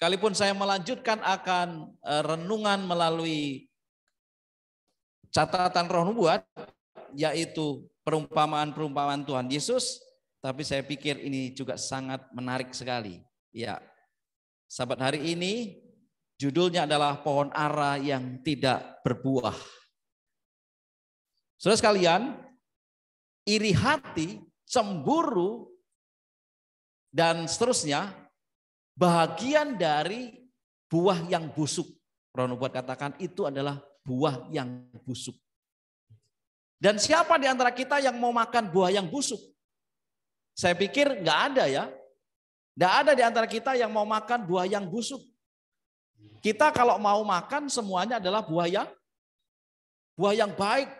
Sekalipun saya melanjutkan akan renungan melalui catatan Roh Nubuat, yaitu perumpamaan-perumpamaan Tuhan Yesus, tapi saya pikir ini juga sangat menarik sekali. Ya, sahabat, hari ini judulnya adalah pohon ara yang tidak berbuah. Saudara sekalian, iri hati, cemburu, dan seterusnya bahagian dari buah yang busuk. Roh Nubuat katakan itu adalah buah yang busuk. Dan siapa di antara kita yang mau makan buah yang busuk? Saya pikir nggak ada ya. Nggak ada di antara kita yang mau makan buah yang busuk. Kita kalau mau makan semuanya adalah buah yang baik,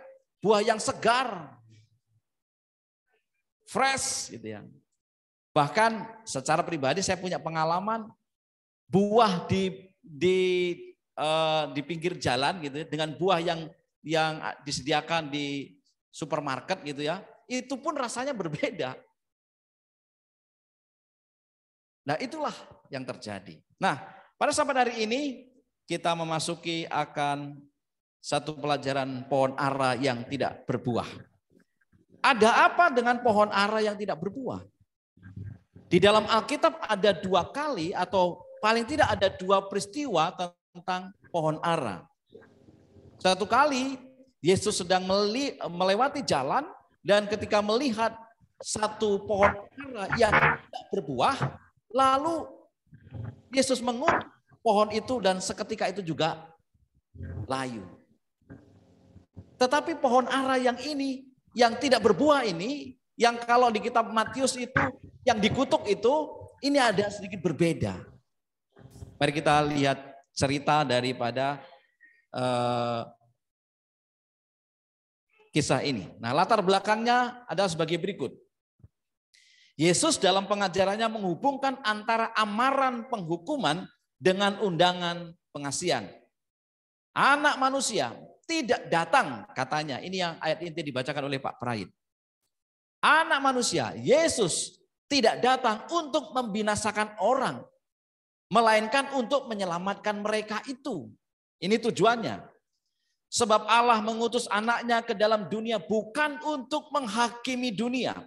buah yang segar, fresh gitu ya. Bahkan secara pribadi saya punya pengalaman buah di pinggir jalan gitu ya, dengan buah yang disediakan di supermarket gitu ya, itu pun rasanya berbeda. Nah, itulah yang terjadi. Nah, pada sahabat hari ini kita memasuki akan satu pelajaran pohon ara yang tidak berbuah. Ada apa dengan pohon ara yang tidak berbuah? Di dalam Alkitab ada 2 kali atau paling tidak ada 2 peristiwa tentang pohon ara. Satu kali Yesus sedang melewati jalan dan ketika melihat satu pohon ara yang tidak berbuah, lalu Yesus mengutuk pohon itu dan seketika itu juga layu. Tetapi pohon ara yang ini, yang tidak berbuah ini, yang kalau di kitab Matius itu, yang dikutuk itu, ini ada sedikit berbeda. Mari kita lihat cerita daripada kisah ini. Nah, latar belakangnya adalah sebagai berikut. Yesus dalam pengajarannya menghubungkan antara amaran penghukuman dengan undangan pengasihan. Anak manusia tidak datang, katanya. Ini yang ayat inti dibacakan oleh Pak Praid. Anak manusia, Yesus tidak datang untuk membinasakan orang, melainkan untuk menyelamatkan mereka itu. Ini tujuannya. Sebab Allah mengutus anaknya ke dalam dunia bukan untuk menghakimi dunia,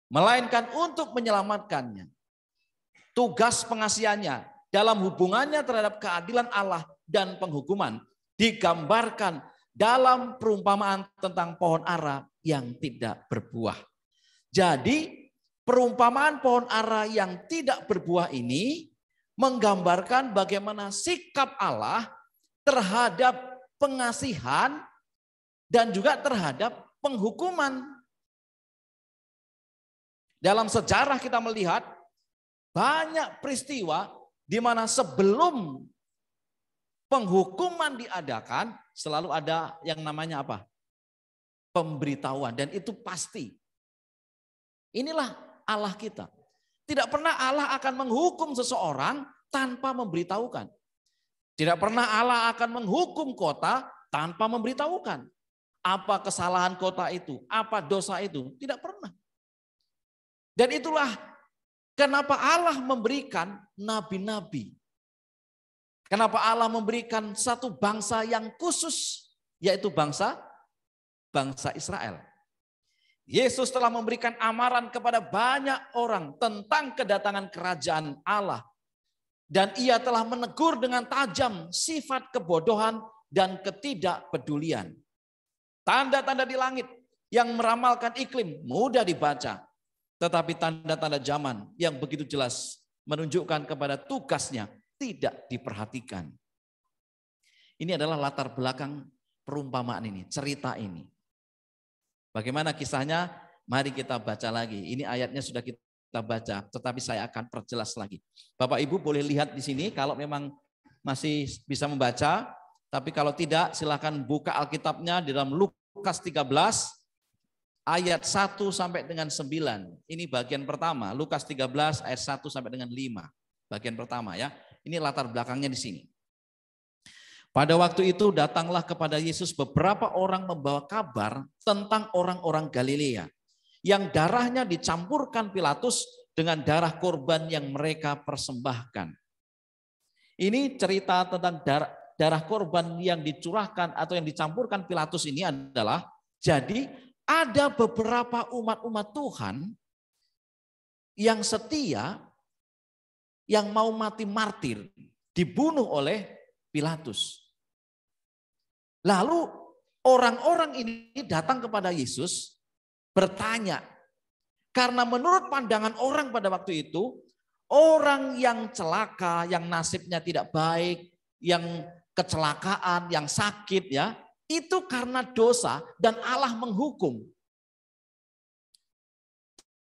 melainkan untuk menyelamatkannya. Tugas pengasihannya dalam hubungannya terhadap keadilan Allah dan penghukuman digambarkan dalam perumpamaan tentang pohon ara yang tidak berbuah. Jadi perumpamaan pohon ara yang tidak berbuah ini menggambarkan bagaimana sikap Allah terhadap pengasihan dan juga terhadap penghukuman. Dalam sejarah kita melihat banyak peristiwa di mana sebelum penghukuman diadakan selalu ada yang namanya apa? Pemberitahuan, dan itu pasti. Inilah Allah kita. Tidak pernah Allah akan menghukum seseorang tanpa memberitahukan. Tidak pernah Allah akan menghukum kota tanpa memberitahukan. Apa kesalahan kota itu, apa dosa itu, tidak pernah. Dan itulah kenapa Allah memberikan nabi-nabi. Kenapa Allah memberikan satu bangsa yang khusus, yaitu bangsa Israel. Yesus telah memberikan amaran kepada banyak orang tentang kedatangan kerajaan Allah. Dan ia telah menegur dengan tajam sifat kebodohan dan ketidakpedulian. Tanda-tanda di langit yang meramalkan iklim mudah dibaca. Tetapi tanda-tanda zaman yang begitu jelas menunjukkan kepada tugasnya tidak diperhatikan. Ini adalah latar belakang perumpamaan ini, cerita ini. Bagaimana kisahnya? Mari kita baca lagi. Ini ayatnya sudah kita baca, tetapi saya akan perjelas lagi. Bapak Ibu boleh lihat di sini kalau memang masih bisa membaca, tapi kalau tidak silakan buka Alkitabnya di dalam Lukas 13 ayat 1 sampai dengan 9. Ini bagian pertama, Lukas 13 ayat 1 sampai dengan 5. Bagian pertama ya. Ini latar belakangnya di sini. Pada waktu itu datanglah kepada Yesus beberapa orang membawa kabar tentang orang-orang Galilea yang darahnya dicampurkan Pilatus dengan darah korban yang mereka persembahkan. Ini cerita tentang darah korban yang dicurahkan atau yang dicampurkan Pilatus ini adalah, jadi ada beberapa umat-umat Tuhan yang setia, yang mau mati martir, dibunuh oleh Pilatus. Lalu orang-orang ini datang kepada Yesus bertanya, karena menurut pandangan orang pada waktu itu, orang yang celaka, yang nasibnya tidak baik, yang kecelakaan, yang sakit ya, itu karena dosa dan Allah menghukum.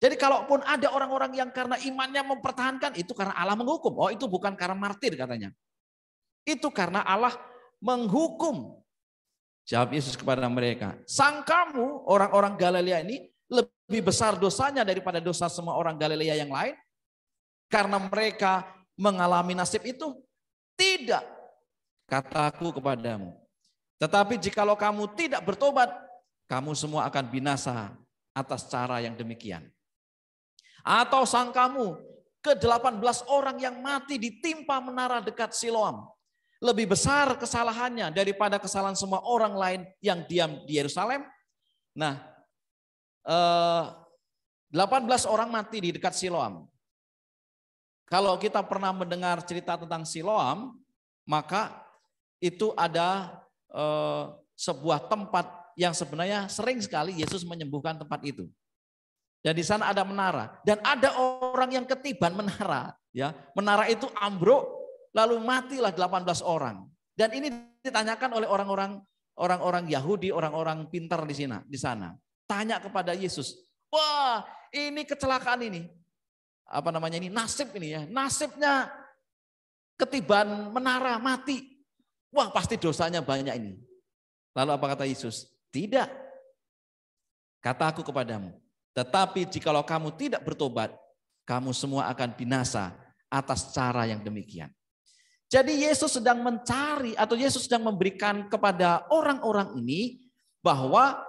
Jadi kalaupun ada orang-orang yang karena imannya mempertahankan, itu karena Allah menghukum. Oh, itu bukan karena martir katanya. Itu karena Allah menghukum. Jawab Yesus kepada mereka, sangkamu orang-orang Galilea ini lebih besar dosanya daripada dosa semua orang Galilea yang lain? Karena mereka mengalami nasib itu? Tidak, kataku kepadamu. Tetapi jikalau kamu tidak bertobat, kamu semua akan binasa atas cara yang demikian. Atau sangkamu ke-18 orang yang mati ditimpa menara dekat Siloam lebih besar kesalahannya daripada kesalahan semua orang lain yang diam di Yerusalem? Nah, 18 orang mati di dekat Siloam. Kalau kita pernah mendengar cerita tentang Siloam, maka itu ada sebuah tempat yang sebenarnya sering sekali Yesus menyembuhkan tempat itu. Dan di sana ada menara, dan ada orang yang ketiban menara, ya. Menara itu ambruk, lalu matilah 18 orang. Dan ini ditanyakan oleh orang-orang Yahudi, orang-orang pintar di sana. Tanya kepada Yesus, wah, ini kecelakaan ini. Apa namanya ini, nasib ini ya, nasibnya ketiban menara, mati. Wah, pasti dosanya banyak ini. Lalu apa kata Yesus? Tidak, kata aku kepadamu, tetapi jikalau kamu tidak bertobat, kamu semua akan binasa atas cara yang demikian. Jadi Yesus sedang mencari, atau Yesus sedang memberikan kepada orang-orang ini bahwa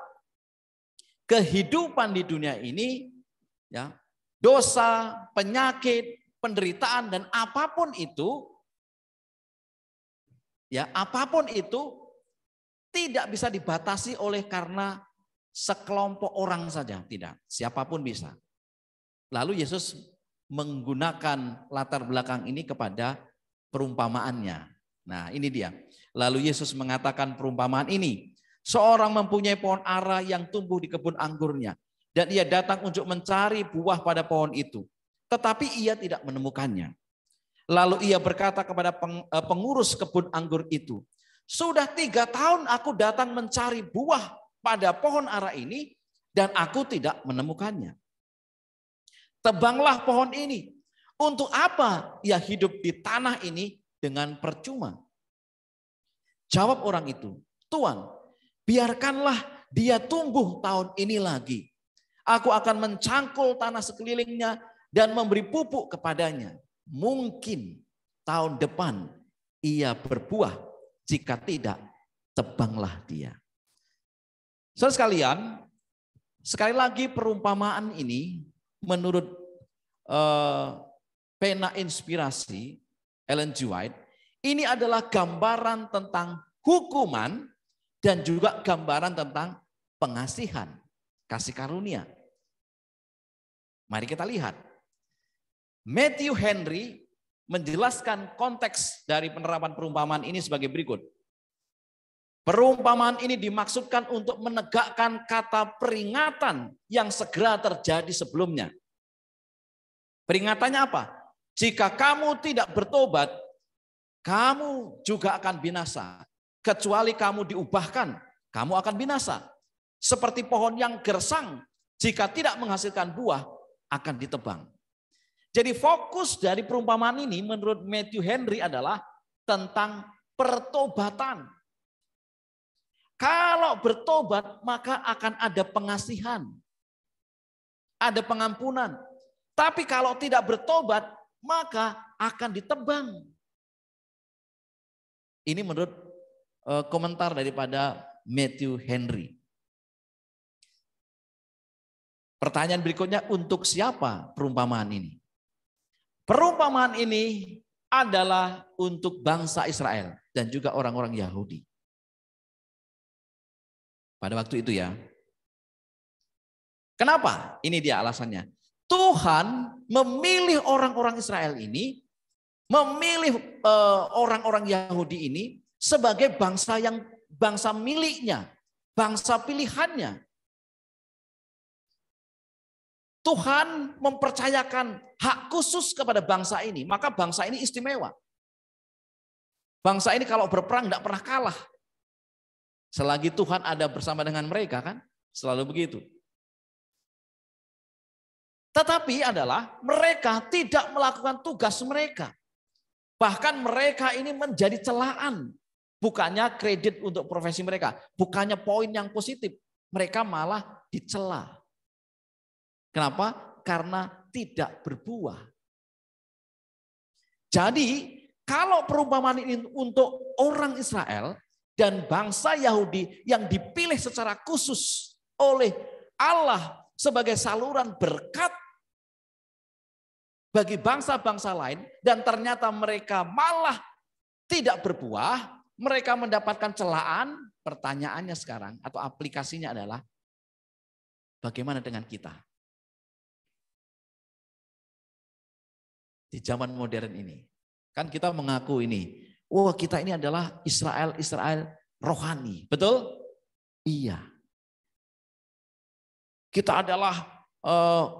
kehidupan di dunia ini, ya, dosa, penyakit, penderitaan, dan apapun itu, ya, apapun itu tidak bisa dibatasi oleh karena sekelompok orang saja, tidak, siapapun bisa. Lalu Yesus menggunakan latar belakang ini kepada perumpamaannya. Nah, ini dia. Lalu Yesus mengatakan perumpamaan ini. Seorang mempunyai pohon ara yang tumbuh di kebun anggurnya. Dan ia datang untuk mencari buah pada pohon itu. Tetapi ia tidak menemukannya. Lalu ia berkata kepada pengurus kebun anggur itu, sudah 3 tahun aku datang mencari buah pada pohon ara ini, dan aku tidak menemukannya. Tebanglah pohon ini. Untuk apa ia hidup di tanah ini dengan percuma? Jawab orang itu, Tuan, biarkanlah dia tumbuh tahun ini lagi. Aku akan mencangkul tanah sekelilingnya dan memberi pupuk kepadanya. Mungkin tahun depan ia berbuah, jika tidak, tebanglah dia. Saudara sekalian, sekali lagi perumpamaan ini menurut pena inspirasi Ellen G. White, ini adalah gambaran tentang hukuman dan juga gambaran tentang pengasihan, kasih karunia. Mari kita lihat. Matthew Henry menjelaskan konteks dari penerapan perumpamaan ini sebagai berikut. Perumpamaan ini dimaksudkan untuk menegakkan kata peringatan yang segera terjadi sebelumnya. Peringatannya apa? Jika kamu tidak bertobat, kamu juga akan binasa. Kecuali kamu diubahkan, kamu akan binasa. Seperti pohon yang gersang, jika tidak menghasilkan buah, akan ditebang. Jadi fokus dari perumpamaan ini menurut Matthew Henry adalah tentang pertobatan. Kalau bertobat maka akan ada pengasihan, ada pengampunan. Tapi kalau tidak bertobat maka akan ditebang. Ini menurut komentar daripada Matthew Henry. Pertanyaan berikutnya, untuk siapa perumpamaan ini? Perumpamaan ini adalah untuk bangsa Israel dan juga orang-orang Yahudi. Pada waktu itu ya. Kenapa? Ini dia alasannya. Tuhan memilih orang-orang Israel ini, memilih orang-orang Yahudi ini sebagai bangsa miliknya, bangsa pilihannya. Tuhan mempercayakan hak khusus kepada bangsa ini, maka bangsa ini istimewa. Bangsa ini kalau berperang tidak pernah kalah. Selagi Tuhan ada bersama dengan mereka kan, selalu begitu. Tetapi adalah mereka tidak melakukan tugas mereka. Bahkan mereka ini menjadi celaan. Bukannya kredit untuk profesi mereka, bukannya poin yang positif. Mereka malah dicela. Kenapa? Karena tidak berbuah. Jadi kalau perumpamaan ini untuk orang Israel dan bangsa Yahudi yang dipilih secara khusus oleh Allah sebagai saluran berkat bagi bangsa-bangsa lain dan ternyata mereka malah tidak berbuah, mereka mendapatkan celaan. Pertanyaannya sekarang atau aplikasinya adalah bagaimana dengan kita? Di zaman modern ini. Kan kita mengaku ini, wah kita ini adalah Israel rohani. Betul? Iya. Kita adalah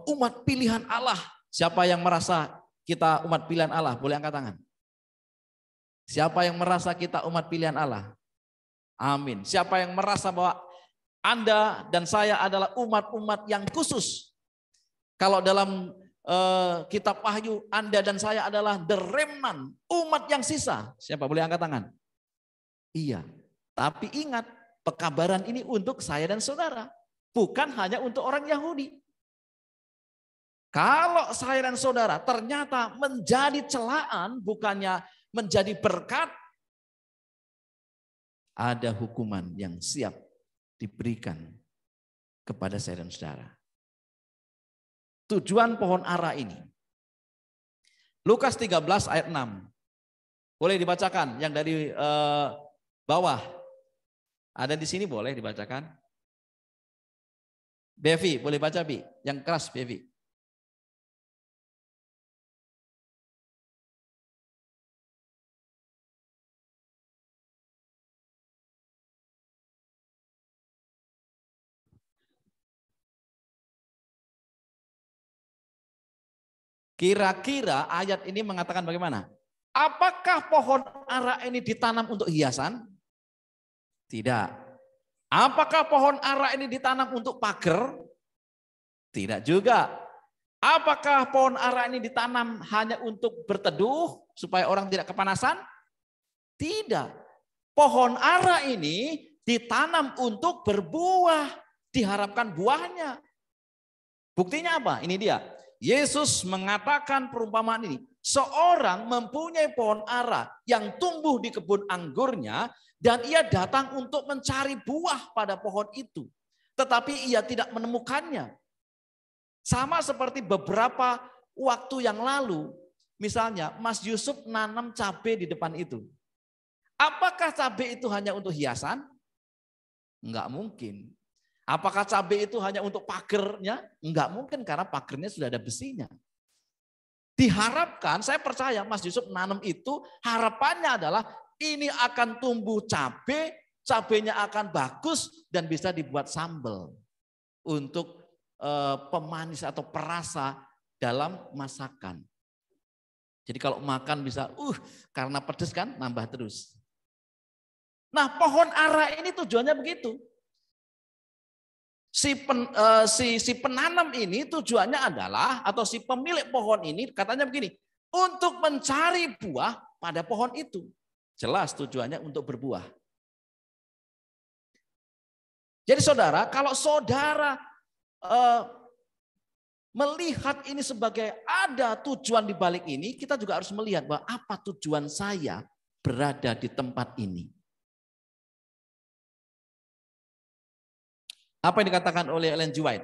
umat pilihan Allah. Siapa yang merasa kita umat pilihan Allah? Boleh angkat tangan. Siapa yang merasa kita umat pilihan Allah? Amin. Siapa yang merasa bahwa Anda dan saya adalah umat-umat yang khusus? Kalau dalam kitab Wahyu, Anda dan saya adalah the remnant, umat yang sisa. Siapa boleh angkat tangan? Iya. Tapi ingat, pekabaran ini untuk saya dan saudara, bukan hanya untuk orang Yahudi. Kalau saya dan saudara ternyata menjadi celaan, bukannya menjadi berkat, ada hukuman yang siap diberikan kepada saya dan saudara. Tujuan pohon ara ini. Lukas 13 ayat 6. Boleh dibacakan yang dari bawah. Ada di sini boleh dibacakan. Bevi, boleh baca Bi? Yang keras Bevi. Kira-kira ayat ini mengatakan bagaimana? Apakah pohon ara ini ditanam untuk hiasan? Tidak. Apakah pohon ara ini ditanam untuk pagar? Tidak juga. Apakah pohon ara ini ditanam hanya untuk berteduh supaya orang tidak kepanasan? Tidak. Pohon ara ini ditanam untuk berbuah, diharapkan buahnya. Buktinya apa? Ini dia. Yesus mengatakan perumpamaan ini. Seorang mempunyai pohon ara yang tumbuh di kebun anggurnya dan ia datang untuk mencari buah pada pohon itu. Tetapi ia tidak menemukannya. Sama seperti beberapa waktu yang lalu. Misalnya Mas Yusuf nanam cabai di depan itu. Apakah cabai itu hanya untuk hiasan? Enggak mungkin. Apakah cabai itu hanya untuk pagernya? Enggak mungkin karena pagernya sudah ada besinya. Diharapkan, saya percaya Mas Yusuf nanam itu harapannya adalah ini akan tumbuh cabai, cabainya akan bagus dan bisa dibuat sambal untuk pemanis atau perasa dalam masakan. Jadi kalau makan bisa, karena pedas kan nambah terus. Nah pohon ara ini tujuannya begitu. Si penanam ini tujuannya adalah, atau si pemilik pohon ini katanya begini, untuk mencari buah pada pohon itu. Jelas tujuannya untuk berbuah. Jadi saudara, kalau saudara melihat ini sebagai ada tujuan di balik ini, kita juga harus melihat bahwa apa tujuan saya berada di tempat ini. Apa yang dikatakan oleh Ellen G. White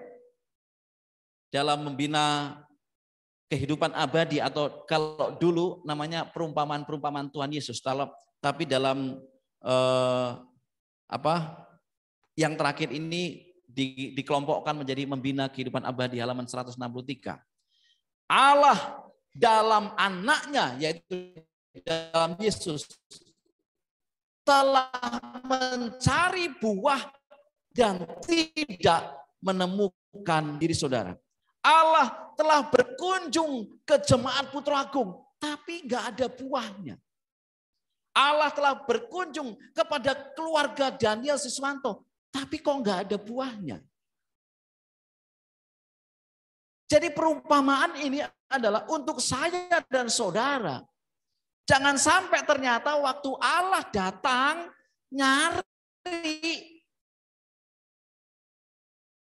dalam membina kehidupan abadi, atau kalau dulu namanya perumpamaan Tuhan Yesus. Tapi dalam yang terakhir ini dikelompokkan menjadi membina kehidupan abadi, halaman 163. Allah dalam anaknya, yaitu dalam Yesus, telah mencari buah dan tidak menemukan diri saudara. Allah telah berkunjung ke jemaat Putra Agung, tapi nggak ada buahnya. Allah telah berkunjung kepada keluarga Daniel Siswanto, tapi kok nggak ada buahnya. Jadi perumpamaan ini adalah untuk saya dan saudara. Jangan sampai ternyata waktu Allah datang nyari.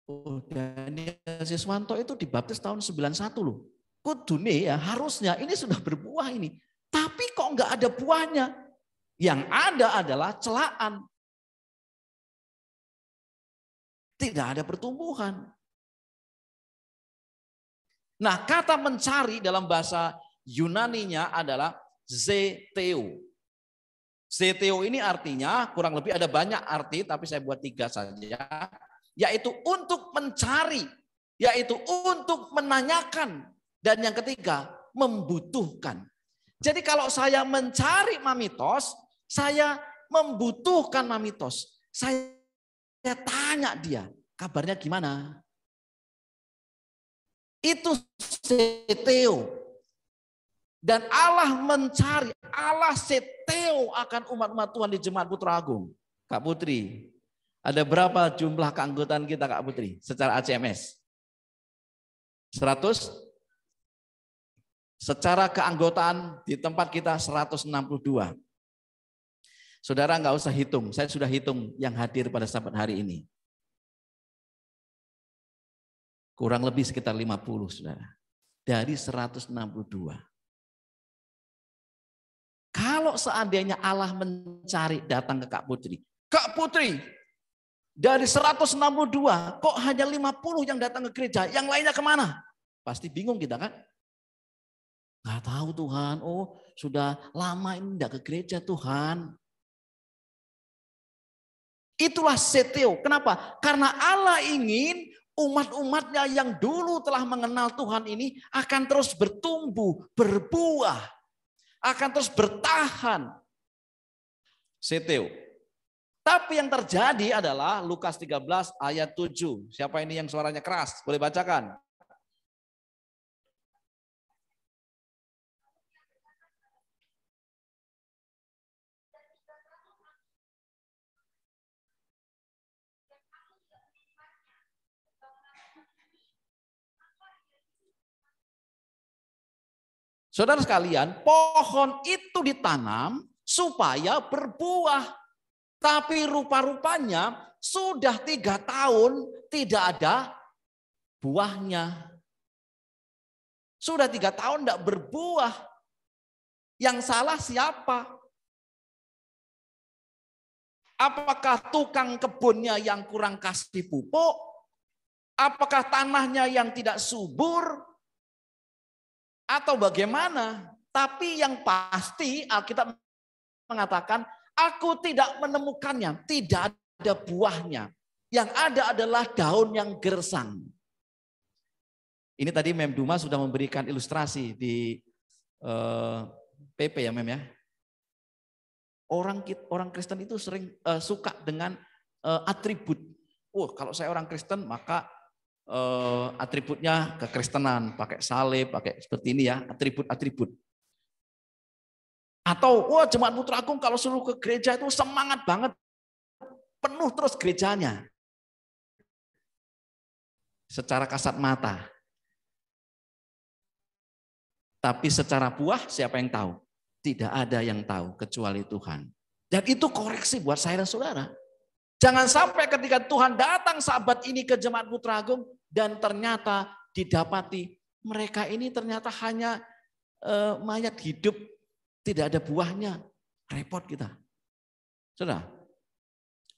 Oh, Daniel Siswanto itu dibaptis tahun 91 loh. Kudune ya, harusnya ini sudah berbuah ini. Tapi kok nggak ada buahnya. Yang ada adalah celaan. Tidak ada pertumbuhan. Nah, kata mencari dalam bahasa Yunaninya adalah zeteo. Zeteo ini artinya kurang lebih ada banyak arti, tapi saya buat 3 saja. Yaitu untuk mencari, yaitu untuk menanyakan. Dan yang ketiga, membutuhkan. Jadi kalau saya mencari mamitos, saya membutuhkan mamitos. Saya tanya dia, kabarnya gimana? Itu seteo. Dan Allah mencari, Allah seteo akan umat-umat Tuhan di Jemaat Putra Agung. Kak Putri, ada berapa jumlah keanggotaan kita Kak Putri secara ACMS? 100? Secara keanggotaan di tempat kita 162. Saudara nggak usah hitung, saya sudah hitung yang hadir pada sabat hari ini. Kurang lebih sekitar 50, saudara. Dari 162. Kalau seandainya Allah mencari datang ke Kak Putri. Kak Putri, dari 162 kok hanya 50 yang datang ke gereja. Yang lainnya kemana? Pasti bingung kita kan? Nggak tahu Tuhan, oh sudah lama ini enggak ke gereja Tuhan. Itulah seteo. Kenapa? Karena Allah ingin umat-umatnya yang dulu telah mengenal Tuhan ini akan terus bertumbuh, berbuah, akan terus bertahan. Seteo. Tapi yang terjadi adalah Lukas 13 ayat 7. Siapa ini yang suaranya keras? Boleh bacakan? Saudara sekalian, pohon itu ditanam supaya berbuah. Tapi rupa-rupanya sudah 3 tahun tidak ada buahnya. Sudah 3 tahun tidak berbuah. Yang salah siapa? Apakah tukang kebunnya yang kurang kasih pupuk? Apakah tanahnya yang tidak subur? Atau bagaimana? Tapi yang pasti Alkitab mengatakan, aku tidak menemukannya, tidak ada buahnya. Yang ada adalah daun yang gersang. Ini tadi Mem Duma sudah memberikan ilustrasi di PP ya Mem ya. Orang Kristen itu sering suka dengan atribut. Kalau saya orang Kristen maka atributnya kekristenan, pakai salib, pakai seperti ini ya, atribut-atribut. Atau Jemaat Putra Agung kalau suruh ke gereja itu semangat banget, penuh terus gerejanya. Secara kasat mata. Tapi secara buah siapa yang tahu? Tidak ada yang tahu kecuali Tuhan. Dan itu koreksi buat saya dan saudara. Jangan sampai ketika Tuhan datang sahabat ini ke Jemaat Putra Agung dan ternyata didapati mereka ini ternyata hanya mayat hidup, tidak ada buahnya. Repot kita. Saudara.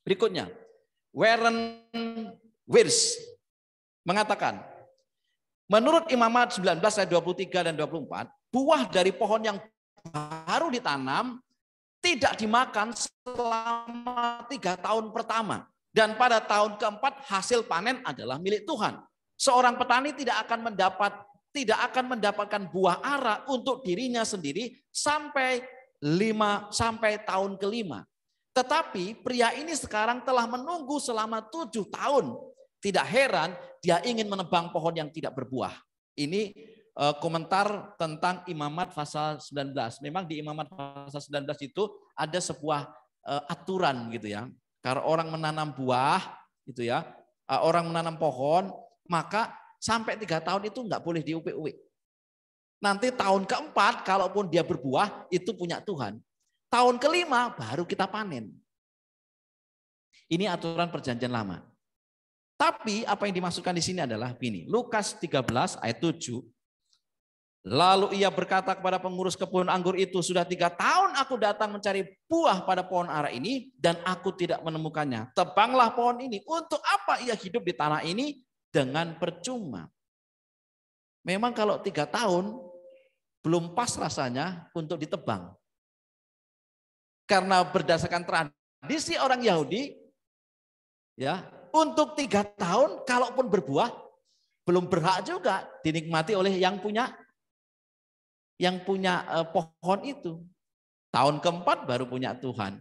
Berikutnya, Warren Wiersbe mengatakan, Menurut Imamat 19 ayat 23 dan 24, buah dari pohon yang baru ditanam tidak dimakan selama 3 tahun pertama. Dan pada tahun keempat hasil panen adalah milik Tuhan. Seorang petani tidak akan mendapatkan buah ara untuk dirinya sendiri sampai tahun kelima. Tetapi pria ini sekarang telah menunggu selama 7 tahun. Tidak heran dia ingin menebang pohon yang tidak berbuah. Ini komentar tentang Imamat pasal 19. Memang di Imamat pasal 19 itu ada sebuah aturan gitu ya. Kalau orang menanam buah gitu ya, orang menanam pohon, maka sampai 3 tahun itu nggak boleh diupik-upik. Nanti tahun keempat kalaupun dia berbuah itu punya Tuhan. Tahun kelima baru kita panen. Ini aturan perjanjian lama. Tapi apa yang dimaksudkan di sini adalah begini. Lukas 13 ayat 7. Lalu ia berkata kepada pengurus kebun anggur itu, sudah 3 tahun aku datang mencari buah pada pohon ara ini dan aku tidak menemukannya. Tebanglah pohon ini. Untuk apa ia hidup di tanah ini dengan percuma? Memang kalau 3 tahun belum pas rasanya untuk ditebang. Karena berdasarkan tradisi orang Yahudi, ya, untuk 3 tahun kalaupun berbuah belum berhak juga dinikmati oleh yang punya pohon itu. Tahun keempat baru punya Tuhan.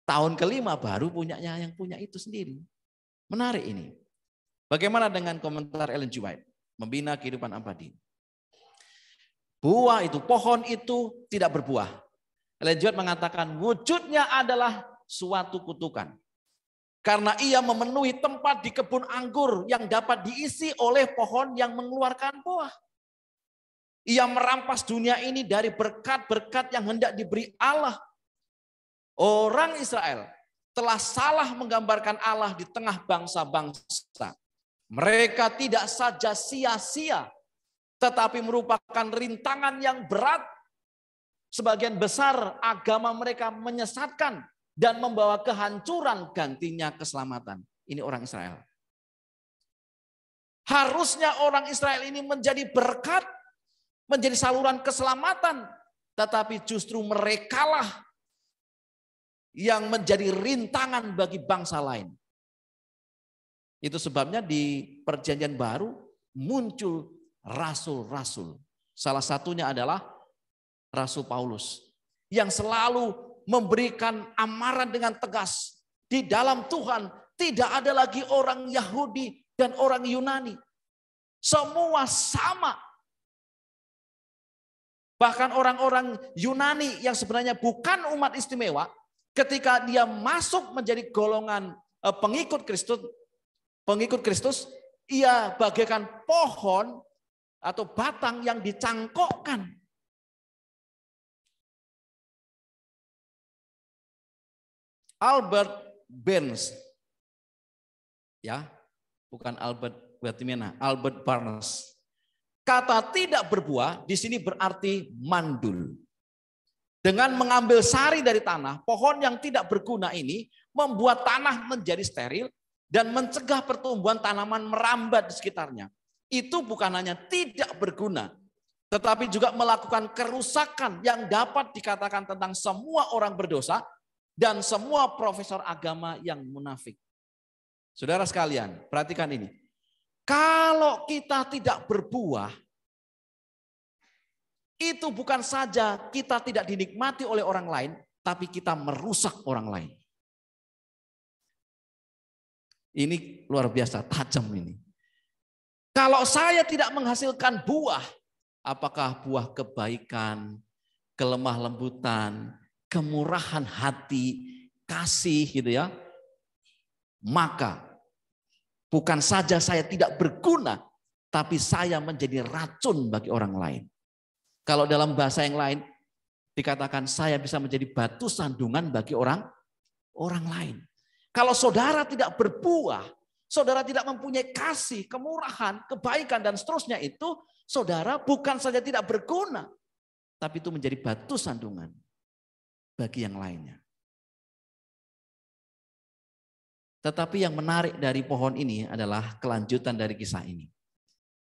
Tahun kelima baru punyanya yang punya itu sendiri. Menarik ini. Bagaimana dengan komentar Ellen G. White? Membina kehidupan abadi. Buah itu, pohon itu tidak berbuah. Ellen G. White mengatakan wujudnya adalah suatu kutukan. Karena ia memenuhi tempat di kebun anggur yang dapat diisi oleh pohon yang mengeluarkan buah. Ia merampas dunia ini dari berkat-berkat yang hendak diberi Allah. Orang Israel telah salah menggambarkan Allah di tengah bangsa-bangsa. Mereka tidak saja sia-sia, tetapi merupakan rintangan yang berat. Sebagian besar agama mereka menyesatkan dan membawa kehancuran gantinya keselamatan. Ini orang Israel. Harusnya orang Israel ini menjadi berkat, menjadi saluran keselamatan, tetapi justru merekalah yang menjadi rintangan bagi bangsa lain. Itu sebabnya di Perjanjian Baru muncul rasul-rasul. Salah satunya adalah Rasul Paulus yang selalu memberikan amaran dengan tegas. Di dalam Tuhan tidak ada lagi orang Yahudi dan orang Yunani. Semua sama. Bahkan orang-orang Yunani yang sebenarnya bukan umat istimewa, ketika dia masuk menjadi golongan pengikut Kristus, ia bagaikan pohon atau batang yang dicangkokkan. Albert Barnes, ya, bukan Albert Batimena, Albert Barnes. Kata tidak berbuah di sini berarti mandul. Dengan mengambil sari dari tanah, pohon yang tidak berguna ini membuat tanah menjadi steril dan mencegah pertumbuhan tanaman merambat di sekitarnya. Itu bukan hanya tidak berguna, tetapi juga melakukan kerusakan yang dapat dikatakan tentang semua orang berdosa dan semua profesor agama yang munafik. Saudara sekalian, perhatikan ini. Kalau kita tidak berbuah, itu bukan saja kita tidak dinikmati oleh orang lain, tapi kita merusak orang lain. Ini luar biasa, tajam ini. Kalau saya tidak menghasilkan buah, apakah buah kebaikan, kelemah lembutan, kemurahan hati, kasih gitu ya, maka bukan saja saya tidak berguna, tapi saya menjadi racun bagi orang lain. Kalau dalam bahasa yang lain dikatakan saya bisa menjadi batu sandungan bagi orang lain. Kalau saudara tidak berbuah, saudara tidak mempunyai kasih, kemurahan, kebaikan dan seterusnya itu, saudara bukan saja tidak berguna, tapi itu menjadi batu sandungan bagi yang lainnya. Tetapi yang menarik dari pohon ini adalah kelanjutan dari kisah ini.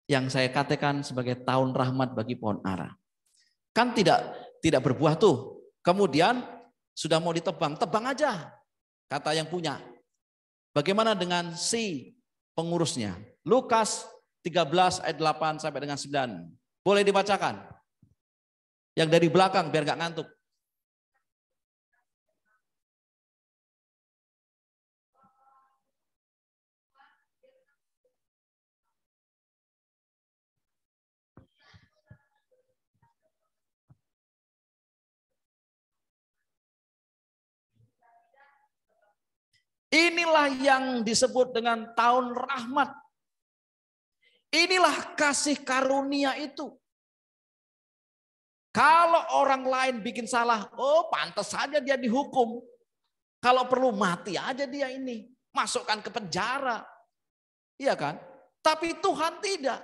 yang saya katakan sebagai tahun rahmat bagi pohon ara. Kan tidak berbuah tuh. Kemudian sudah mau ditebang, tebang aja, kata yang punya. Bagaimana dengan si pengurusnya? Lukas 13 ayat 8 sampai dengan 9. Boleh dibacakan? Yang dari belakang biar gak ngantuk. Inilah yang disebut dengan tahun rahmat. Inilah kasih karunia itu. Kalau orang lain bikin salah, oh pantas saja dia dihukum. Kalau perlu mati aja dia ini. Masukkan ke penjara. Iya kan? Tapi Tuhan tidak.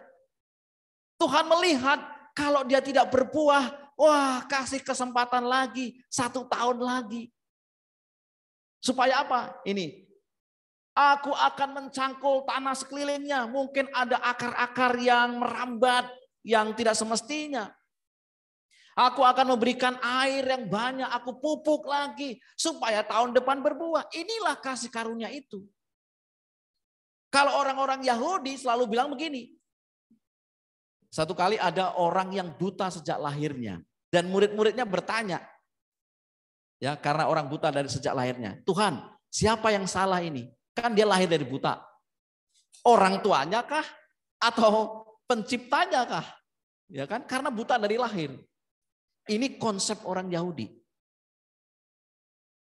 Tuhan melihat kalau dia tidak berbuah, wah kasih kesempatan lagi, 1 tahun lagi. Supaya apa? Ini, aku akan mencangkul tanah sekelilingnya. Mungkin ada akar-akar yang merambat, yang tidak semestinya. Aku akan memberikan air yang banyak, aku pupuk lagi. Supaya tahun depan berbuah. Inilah kasih karunia itu. Kalau orang-orang Yahudi selalu bilang begini. Satu kali ada orang yang buta sejak lahirnya. Dan murid-muridnya bertanya. Ya, karena orang buta dari sejak lahirnya. Tuhan, siapa yang salah ini? Kan dia lahir dari buta. Orang tuanya kah? Atau penciptanya kah? Ya kan? Karena buta dari lahir. Ini konsep orang Yahudi.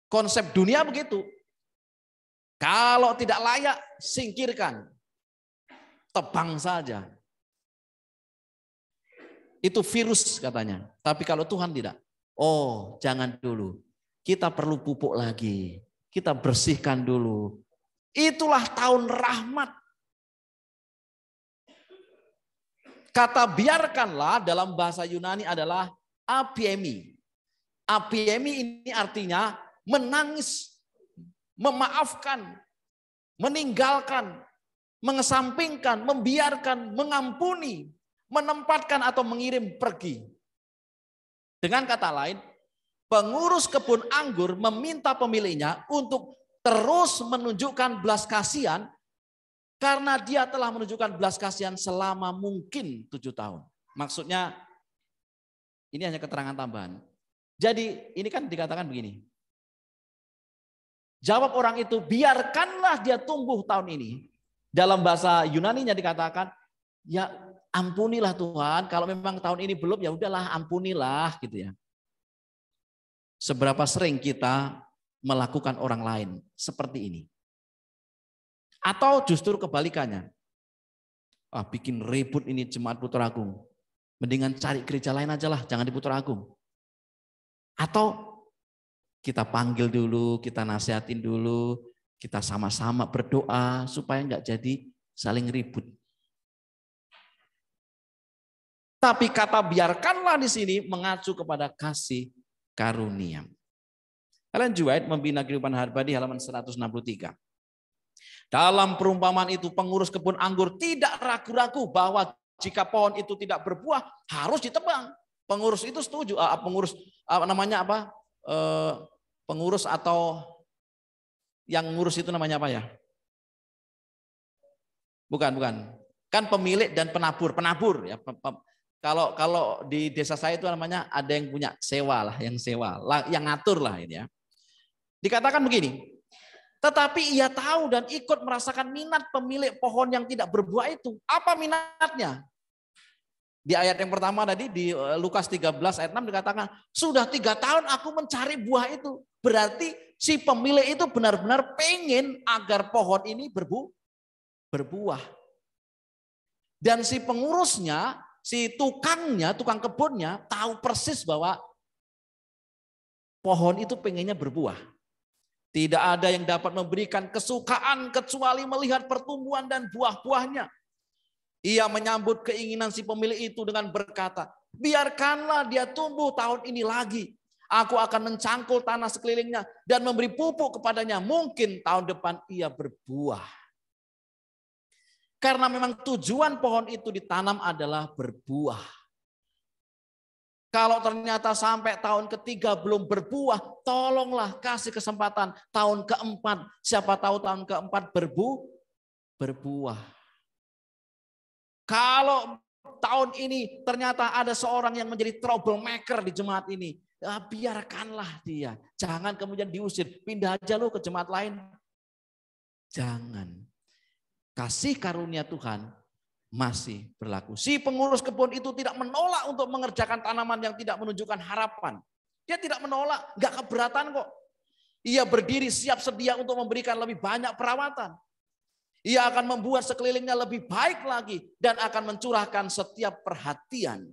Konsep dunia begitu. Kalau tidak layak, singkirkan. Tebang saja. Itu virus katanya. Tapi kalau Tuhan tidak. Oh, jangan dulu. Kita perlu pupuk lagi. Kita bersihkan dulu. Itulah tahun rahmat. Kata biarkanlah dalam bahasa Yunani adalah apiemi. Apiemi ini artinya menangis, memaafkan, meninggalkan, mengesampingkan, membiarkan, mengampuni, menempatkan atau mengirim pergi. Dengan kata lain, pengurus kebun anggur meminta pemiliknya untuk terus menunjukkan belas kasihan karena dia telah menunjukkan belas kasihan selama mungkin 7 tahun. Maksudnya ini hanya keterangan tambahan. Jadi ini kan dikatakan begini. Jawab orang itu, biarkanlah dia tumbuh tahun ini. Dalam bahasa Yunaninya dikatakan, ya ampunilah Tuhan, kalau memang tahun ini belum ya udahlah ampunilah gitu ya. Seberapa sering kita melakukan orang lain seperti ini? Atau justru kebalikannya. Bikin ribut ini jemaat Putra Agung. Mendingan cari gereja lain aja lah, jangan di Putra Agung. Atau kita panggil dulu, kita nasihatin dulu, kita sama-sama berdoa supaya enggak jadi saling ribut. Tapi kata biarkanlah di sini mengacu kepada kasih karunia. Ellen G. White membina kehidupan harbadi halaman 163. Dalam perumpamaan itu pengurus kebun anggur tidak ragu-ragu bahwa jika pohon itu tidak berbuah harus ditebang. Pengurus itu setuju. Pengurus pengurus atau yang ngurus itu namanya apa ya? Bukan. Kan pemilik dan penabur ya. Kalau di desa saya itu namanya ada yang punya sewa lah, yang sewa, yang ngatur lah ini ya. Dikatakan begini, tetapi ia tahu dan ikut merasakan minat pemilik pohon yang tidak berbuah itu. Apa minatnya? Di ayat yang pertama tadi di Lukas 13 ayat 6 dikatakan, sudah 3 tahun aku mencari buah itu. Berarti si pemilik itu benar-benar pengen agar pohon ini berbuah. Dan si pengurusnya, si tukangnya, tukang kebunnya tahu persis bahwa pohon itu pengennya berbuah. Tidak ada yang dapat memberikan kesukaan kecuali melihat pertumbuhan dan buah-buahnya. Ia menyambut keinginan si pemilik itu dengan berkata, biarkanlah dia tumbuh tahun ini lagi. Aku akan mencangkul tanah sekelilingnya dan memberi pupuk kepadanya. Mungkin tahun depan ia berbuah. Karena memang tujuan pohon itu ditanam adalah berbuah. Kalau ternyata sampai tahun ketiga belum berbuah, tolonglah kasih kesempatan tahun keempat. Siapa tahu tahun keempat berbuah. Kalau tahun ini ternyata ada seorang yang menjadi troublemaker di jemaat ini, ya biarkanlah dia. Jangan kemudian diusir, pindah aja lo ke jemaat lain. Jangan. Kasih karunia Tuhan masih berlaku. Si pengurus kebun itu tidak menolak untuk mengerjakan tanaman yang tidak menunjukkan harapan. Dia tidak menolak, nggak keberatan kok. Ia berdiri siap sedia untuk memberikan lebih banyak perawatan. Ia akan membuat sekelilingnya lebih baik lagi dan akan mencurahkan setiap perhatian.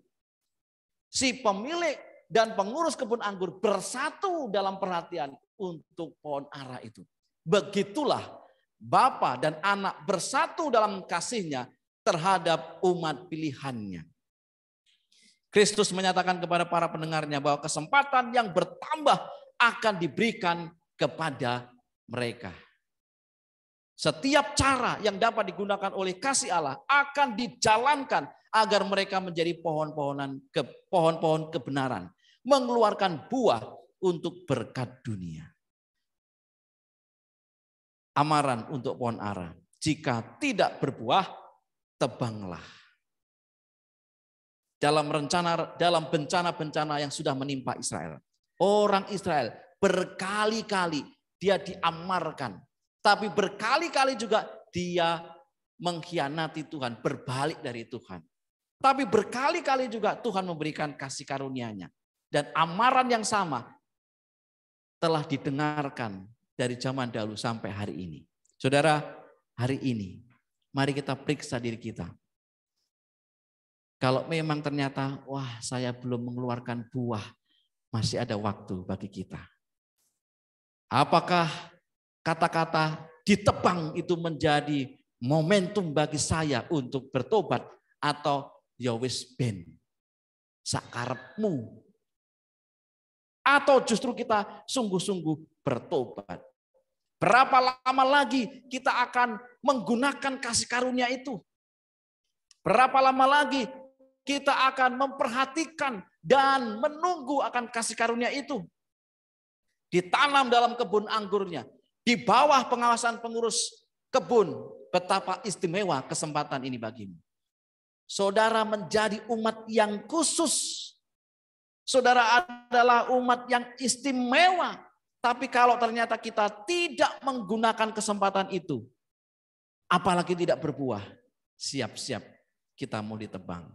Si pemilik dan pengurus kebun anggur bersatu dalam perhatian untuk pohon ara itu. Begitulah Bapa dan anak bersatu dalam kasihnya terhadap umat pilihannya. Kristus menyatakan kepada para pendengarnya bahwa kesempatan yang bertambah akan diberikan kepada mereka. Setiap cara yang dapat digunakan oleh kasih Allah akan dijalankan agar mereka menjadi pohon-pohon kebenaran, mengeluarkan buah untuk berkat dunia. Amaran untuk pohon ara, jika tidak berbuah, tebanglah. Dalam bencana-bencana yang sudah menimpa Israel, orang Israel berkali-kali dia diamarkan, tapi berkali-kali juga dia mengkhianati Tuhan, berbalik dari Tuhan. Tapi berkali-kali juga Tuhan memberikan kasih karunia-Nya. Dan amaran yang sama telah didengarkan dari zaman dahulu sampai hari ini. Saudara, hari ini mari kita periksa diri kita. Kalau memang ternyata, wah saya belum mengeluarkan buah, masih ada waktu bagi kita. Apakah kata-kata ditebang itu menjadi momentum bagi saya untuk bertobat, atau ya wis ben sakarepmu, atau justru kita sungguh-sungguh bertobat? Berapa lama lagi kita akan menggunakan kasih karunia itu? Berapa lama lagi kita akan memperhatikan dan menunggu akan kasih karunia itu? Ditanam dalam kebun anggurnya, di bawah pengawasan pengurus kebun, betapa istimewa kesempatan ini bagimu. Saudara menjadi umat yang khusus. Saudara adalah umat yang istimewa. Tapi kalau ternyata kita tidak menggunakan kesempatan itu, apalagi tidak berbuah, siap-siap kita mau ditebang.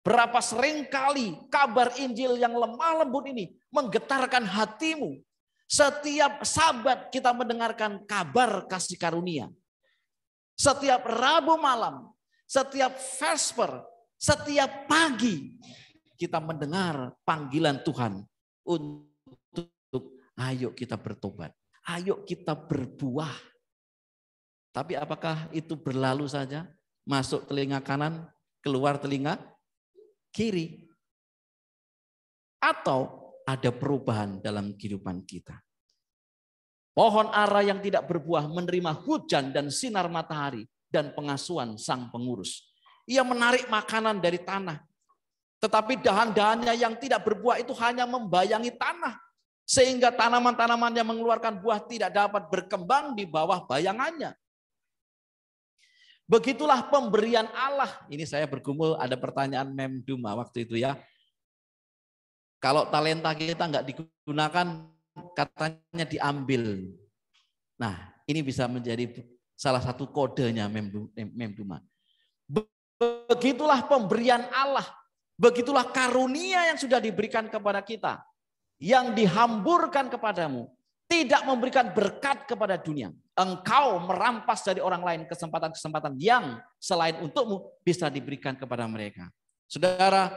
Berapa sering kali kabar Injil yang lemah lembut ini menggetarkan hatimu. Setiap Sabat kita mendengarkan kabar kasih karunia. Setiap Rabu malam, setiap Vesper, setiap pagi kita mendengar panggilan Tuhan untuk ayo kita bertobat, ayo kita berbuah. Tapi apakah itu berlalu saja? Masuk telinga kanan, keluar telinga kiri. Atau ada perubahan dalam kehidupan kita. Pohon ara yang tidak berbuah menerima hujan dan sinar matahari dan pengasuhan sang pengurus. Ia menarik makanan dari tanah. Tetapi dahan-dahannya yang tidak berbuah itu hanya membayangi tanah. Sehingga tanaman-tanaman yang mengeluarkan buah tidak dapat berkembang di bawah bayangannya. Begitulah pemberian Allah. Ini saya bergumul, ada pertanyaan Mem Duma waktu itu ya. Kalau talenta kita nggak digunakan, katanya diambil. Nah, ini bisa menjadi salah satu kodenya Mem Duma. Begitulah pemberian Allah. Begitulah karunia yang sudah diberikan kepada kita. Yang dihamburkan kepadamu, tidak memberikan berkat kepada dunia. Engkau merampas dari orang lain kesempatan-kesempatan yang selain untukmu bisa diberikan kepada mereka. Saudara,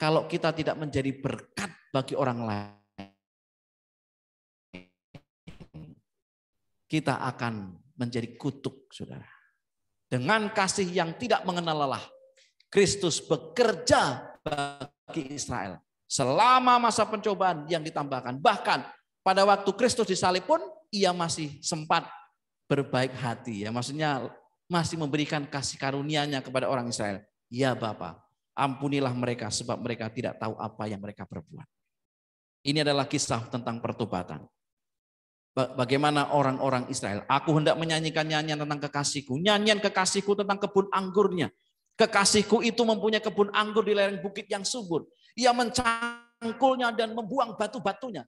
kalau kita tidak menjadi berkat bagi orang lain, kita akan menjadi kutuk, saudara. Dengan kasih yang tidak mengenal lelah, Kristus bekerja bagi Israel. Selama masa pencobaan yang ditambahkan. Bahkan pada waktu Kristus disalib pun ia masih sempat berbaik hati. Ya, maksudnya masih memberikan kasih karunia-Nya kepada orang Israel. Ya Bapa, ampunilah mereka sebab mereka tidak tahu apa yang mereka perbuat. Ini adalah kisah tentang pertobatan. Bagaimana orang-orang Israel. Aku hendak menyanyikan nyanyian tentang kekasihku. Nyanyian kekasihku tentang kebun anggurnya. Kekasihku itu mempunyai kebun anggur di lereng bukit yang subur. Ia mencangkulnya dan membuang batu-batunya.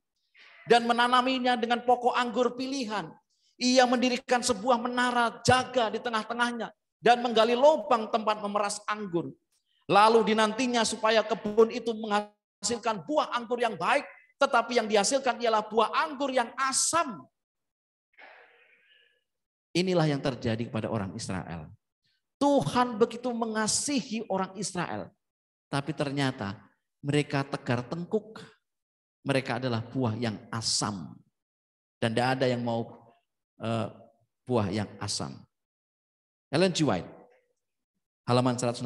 Dan menanaminya dengan pokok anggur pilihan. Ia mendirikan sebuah menara jaga di tengah-tengahnya. Dan menggali lubang tempat memeras anggur. Lalu dinantinya supaya kebun itu menghasilkan buah anggur yang baik. Tetapi yang dihasilkan ialah buah anggur yang asam. Inilah yang terjadi kepada orang Israel. Tuhan begitu mengasihi orang Israel. Tapi ternyata mereka tegar tengkuk. Mereka adalah buah yang asam. Dan tidak ada yang mau buah yang asam. Ellen G. White, halaman 165.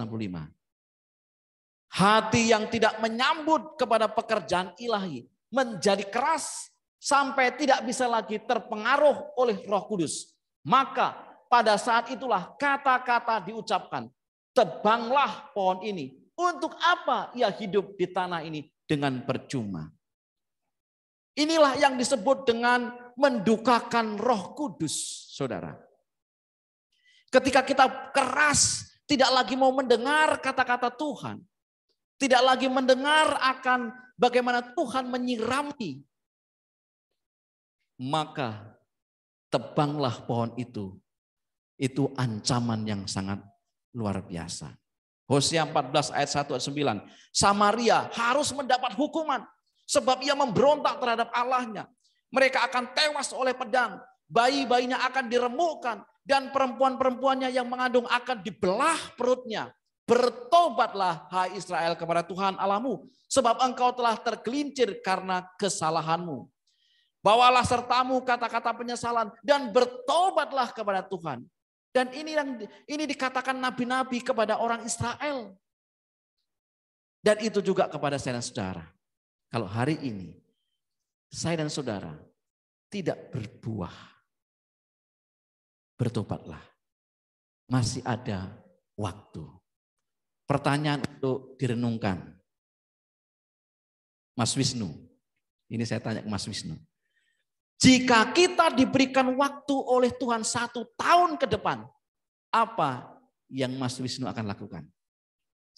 Hati yang tidak menyambut kepada pekerjaan ilahi menjadi keras sampai tidak bisa lagi terpengaruh oleh Roh Kudus. Maka pada saat itulah kata-kata diucapkan, tebanglah pohon ini. Untuk apa ia hidup di tanah ini dengan percuma? Inilah yang disebut dengan mendukakan Roh Kudus, saudara. Ketika kita keras, tidak lagi mau mendengar kata-kata Tuhan. Tidak lagi mendengar akan bagaimana Tuhan menyirami. Maka tebanglah pohon itu. Itu ancaman yang sangat luar biasa. Hosea 14 ayat 1-9. Samaria harus mendapat hukuman. Sebab ia memberontak terhadap Allahnya. Mereka akan tewas oleh pedang. Bayi-bayinya akan diremukkan. Dan perempuan-perempuannya yang mengandung akan dibelah perutnya. Bertobatlah hai Israel kepada Tuhan Allahmu, sebab engkau telah tergelincir karena kesalahanmu. Bawalah sertamu kata-kata penyesalan dan bertobatlah kepada Tuhan. Dan ini dikatakan nabi-nabi kepada orang Israel. Dan itu juga kepada saya dan saudara. Kalau hari ini saya dan saudara tidak berbuah, bertobatlah. Masih ada waktu. Pertanyaan untuk direnungkan. Mas Wisnu, ini saya tanya ke Mas Wisnu. Jika kita diberikan waktu oleh Tuhan 1 tahun ke depan, apa yang Mas Wisnu akan lakukan?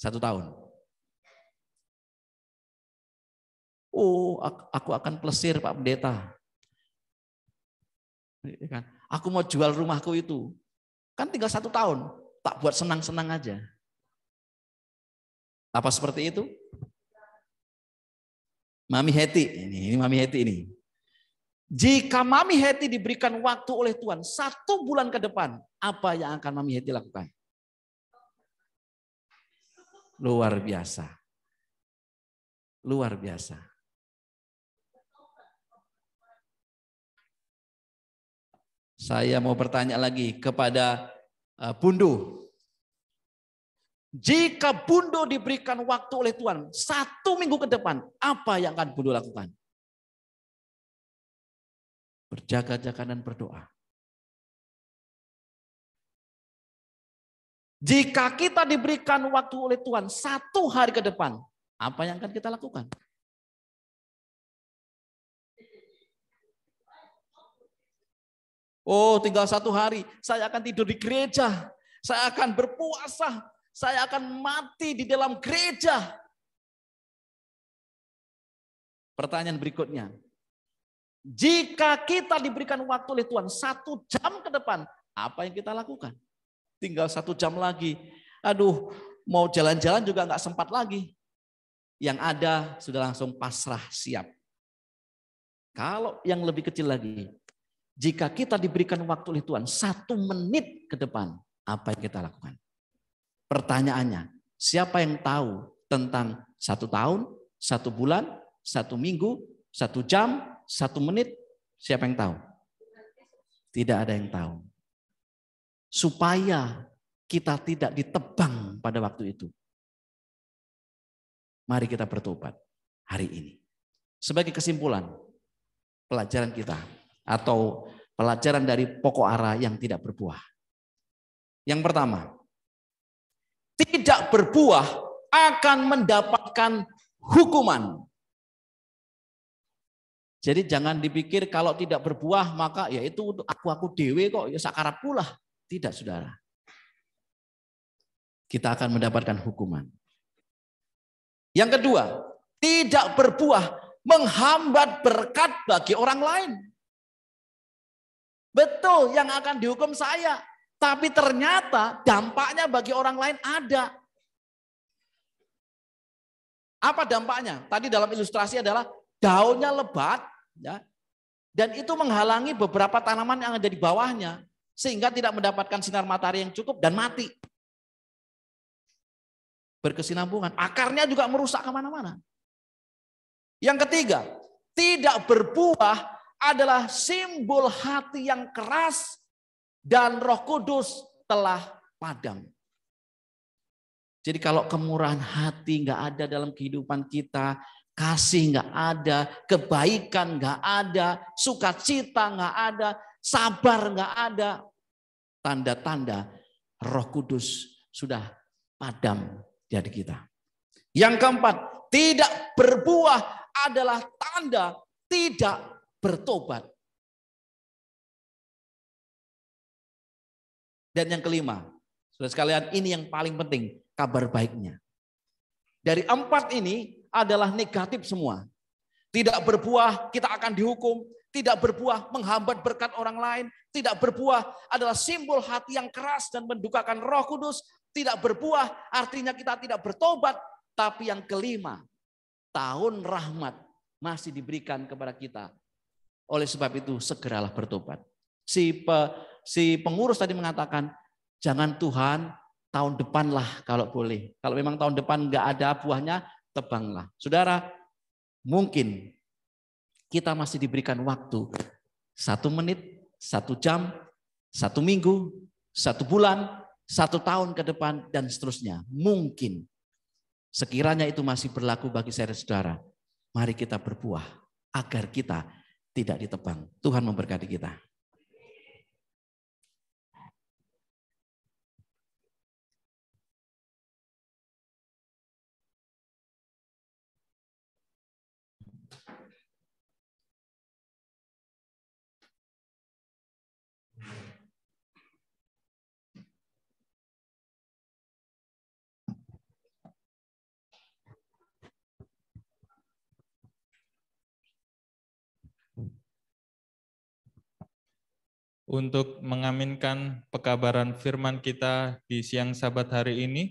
1 tahun. Oh, aku akan plesir Pak Pendeta. Aku mau jual rumahku itu. Kan tinggal 1 tahun, tak buat senang-senang aja. Apa seperti itu? Mami Heti, ini Mami Heti ini. Jika Mami Heti diberikan waktu oleh Tuhan 1 bulan ke depan, apa yang akan Mami Heti lakukan? Luar biasa. Luar biasa. Saya mau bertanya lagi kepada Bundu. Jika Bundu diberikan waktu oleh Tuhan 1 minggu ke depan, apa yang akan Bundu lakukan? Berjaga-jaga dan berdoa. Jika kita diberikan waktu oleh Tuhan 1 hari ke depan, apa yang akan kita lakukan? Oh, tinggal 1 hari, saya akan tidur di gereja, saya akan berpuasa, saya akan mati di dalam gereja. Pertanyaan berikutnya, jika kita diberikan waktu oleh Tuhan 1 jam ke depan, apa yang kita lakukan? Tinggal 1 jam lagi, aduh, mau jalan-jalan juga nggak sempat lagi. Yang ada sudah langsung pasrah siap. Kalau yang lebih kecil lagi, jika kita diberikan waktu oleh Tuhan 1 menit ke depan, apa yang kita lakukan? Pertanyaannya, siapa yang tahu tentang 1 tahun, 1 bulan, 1 minggu, 1 jam, 1 menit? Siapa yang tahu? Tidak ada yang tahu. Supaya kita tidak ditebang pada waktu itu. Mari kita bertobat hari ini. Sebagai kesimpulan, pelajaran kita atau pelajaran dari pokok ara yang tidak berbuah. Yang pertama, tidak berbuah akan mendapatkan hukuman. Jadi jangan dipikir kalau tidak berbuah maka ya itu aku dewe kok ya sakarap pula. Tidak, saudara. Kita akan mendapatkan hukuman. Yang kedua, tidak berbuah menghambat berkat bagi orang lain. Betul, yang akan dihukum saya. Tapi ternyata dampaknya bagi orang lain ada. Apa dampaknya? Tadi dalam ilustrasi adalah daunnya lebat, ya, dan itu menghalangi beberapa tanaman yang ada di bawahnya, sehingga tidak mendapatkan sinar matahari yang cukup dan mati. Berkesinambungan, akarnya juga merusak kemana-mana. Yang ketiga, tidak berbuah adalah simbol hati yang keras dan Roh Kudus telah padam. Jadi kalau kemurahan hati nggak ada dalam kehidupan kita, kasih nggak ada, kebaikan nggak ada, sukacita nggak ada, sabar nggak ada, tanda-tanda Roh Kudus sudah padam di hati kita. Yang keempat, tidak berbuah adalah tanda tidak bertobat. Dan yang kelima, saudara sekalian, ini yang paling penting, kabar baiknya. Dari 4 ini adalah negatif semua. Tidak berbuah, kita akan dihukum. Tidak berbuah, menghambat berkat orang lain. Tidak berbuah adalah simbol hati yang keras dan mendukakan Roh Kudus. Tidak berbuah artinya kita tidak bertobat. Tapi yang kelima, tahun rahmat masih diberikan kepada kita. Oleh sebab itu segeralah bertobat. Si pengurus tadi mengatakan, jangan Tuhan, tahun depan lah kalau boleh. Kalau memang tahun depan nggak ada buahnya, tebanglah. Saudara, mungkin kita masih diberikan waktu 1 menit, 1 jam, 1 minggu, 1 bulan, 1 tahun ke depan, dan seterusnya. Mungkin sekiranya itu masih berlaku bagi saudara-saudara, mari kita berbuah agar kita tidak ditebang. Tuhan memberkati kita. Untuk mengaminkan pekabaran firman kita di siang Sabat hari ini,